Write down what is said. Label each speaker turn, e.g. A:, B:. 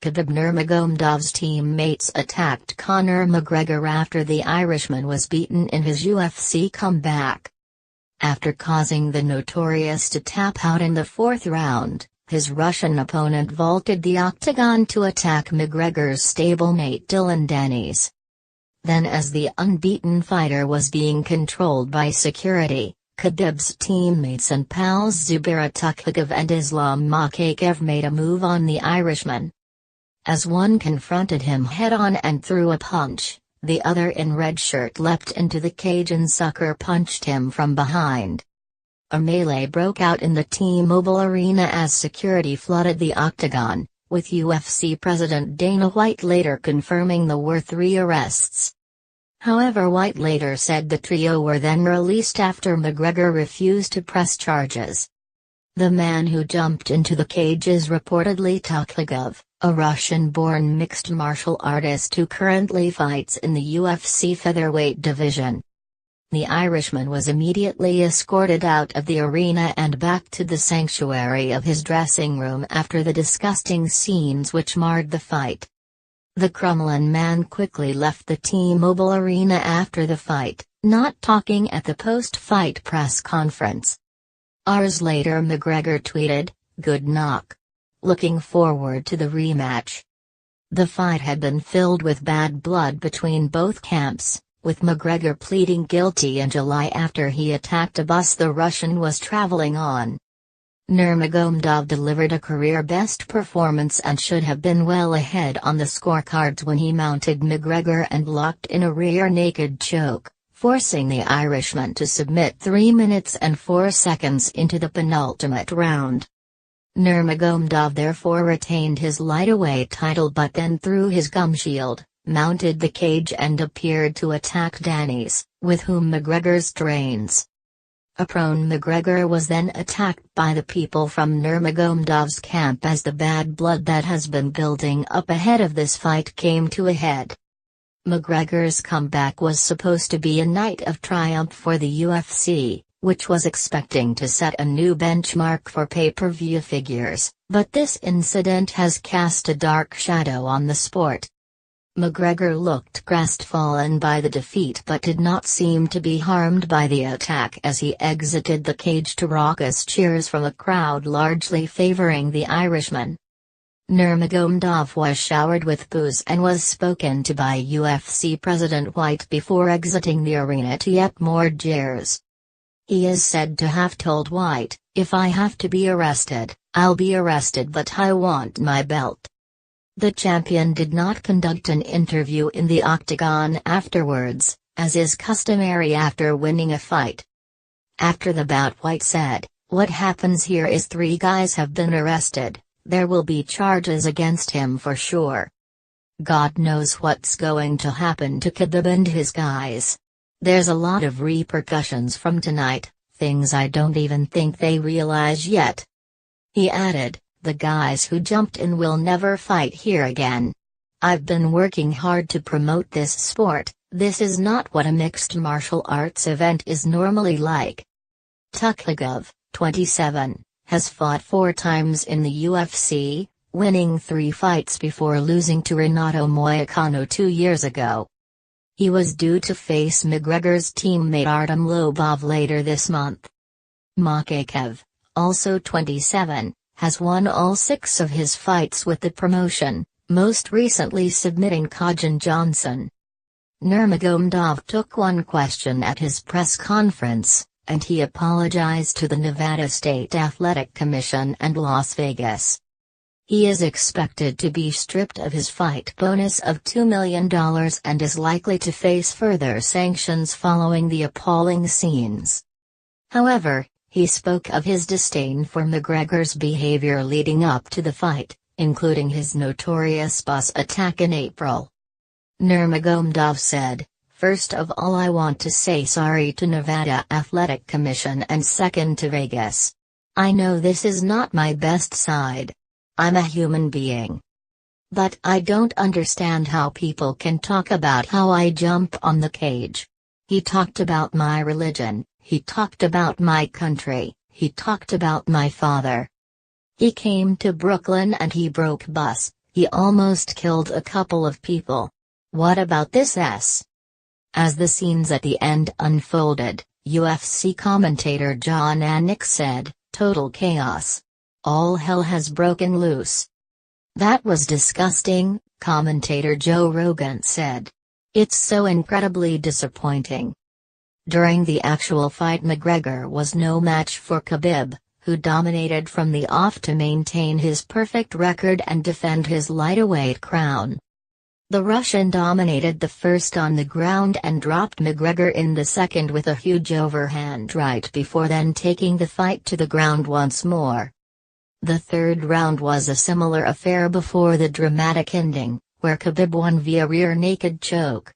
A: Khabib Nurmagomedov's teammates attacked Conor McGregor after the Irishman was beaten in his UFC comeback. After causing the Notorious to tap out in the fourth round, his Russian opponent vaulted the octagon to attack McGregor's stablemate Dillon Dannis. Then, as the unbeaten fighter was being controlled by security, Khabib's teammates and pals Zubair ATTACKED and Islam Makhachev made a move on the Irishman. As one confronted him head-on and threw a punch, the other in red shirt leapt into the cage and sucker punched him from behind. A melee broke out in the T-Mobile Arena as security flooded the Octagon, with UFC President Dana White later confirming there were 3 arrests. However, White later said the trio were then released after McGregor refused to press charges. The man who jumped into the cage is reportedly Octagon, a Russian-born mixed martial artist who currently fights in the UFC featherweight division. The Irishman was immediately escorted out of the arena and back to the sanctuary of his dressing room after the disgusting scenes which marred the fight. The Kremlin man quickly left the T-Mobile Arena after the fight, not talking at the post-fight press conference. Hours later McGregor tweeted, "Good knock. Looking forward to the rematch." The fight had been filled with bad blood between both camps, with McGregor pleading guilty in July after he attacked a bus the Russian was traveling on. Nurmagomedov delivered a career-best performance and should have been well ahead on the scorecards when he mounted McGregor and locked in a rear naked choke, forcing the Irishman to submit 3 minutes and 4 seconds into the penultimate round. Nurmagomedov therefore retained his lightweight title but then threw his gum shield, mounted the cage and appeared to attack Dannis, with whom McGregor strains. A prone McGregor was then attacked by the people from Nurmagomedov's camp as the bad blood that has been building up ahead of this fight came to a head. McGregor's comeback was supposed to be a night of triumph for the UFC, which was expecting to set a new benchmark for pay-per-view figures, but this incident has cast a dark shadow on the sport. McGregor looked crestfallen by the defeat but did not seem to be harmed by the attack as he exited the cage to raucous cheers from a crowd largely favoring the Irishman. Nurmagomedov was showered with boos and was spoken to by UFC President White before exiting the arena to yet more jeers. He is said to have told White, "If I have to be arrested, I'll be arrested but I want my belt." The champion did not conduct an interview in the Octagon afterwards, as is customary after winning a fight. After the bout White said, "What happens here is 3 guys have been arrested, there will be charges against him for sure. God knows what's going to happen to Khabib and his guys. There's a lot of repercussions from tonight, things I don't even think they realize yet." He added, "The guys who jumped in will never fight here again. I've been working hard to promote this sport, this is not what a mixed martial arts event is normally like." Octagon, 27, has fought 4 times in the UFC, winning 3 fights before losing to Renato Moicano 2 years ago. He was due to face McGregor's teammate Artem Lobov later this month. Makhachev, also 27, has won all 6 of his fights with the promotion, most recently submitting Kajan Johnson. Nurmagomedov took one question at his press conference, and he apologized to the Nevada State Athletic Commission and Las Vegas. He is expected to be stripped of his fight bonus of $2 million and is likely to face further sanctions following the appalling scenes. However, he spoke of his disdain for McGregor's behavior leading up to the fight, including his notorious bus attack in April. Nurmagomedov said, "First of all I want to say sorry to Nevada Athletic Commission and second to Vegas. I know this is not my best side. I'm a human being. But I don't understand how people can talk about how I jump on the cage. He talked about my religion, he talked about my country, he talked about my father. He came to Brooklyn and he broke bus, He almost killed a couple of people. What about this S? As the scenes at the end unfolded, UFC commentator Jon Anik said, "Total chaos. All hell has broken loose." "That was disgusting," commentator Joe Rogan said. "It's so incredibly disappointing." During the actual fight, McGregor was no match for Khabib, who dominated from the off to maintain his perfect record and defend his lightweight crown. The Russian dominated the first on the ground and dropped McGregor in the second with a huge overhand right before then taking the fight to the ground once more. The third round was a similar affair before the dramatic ending, where Khabib won via rear naked choke.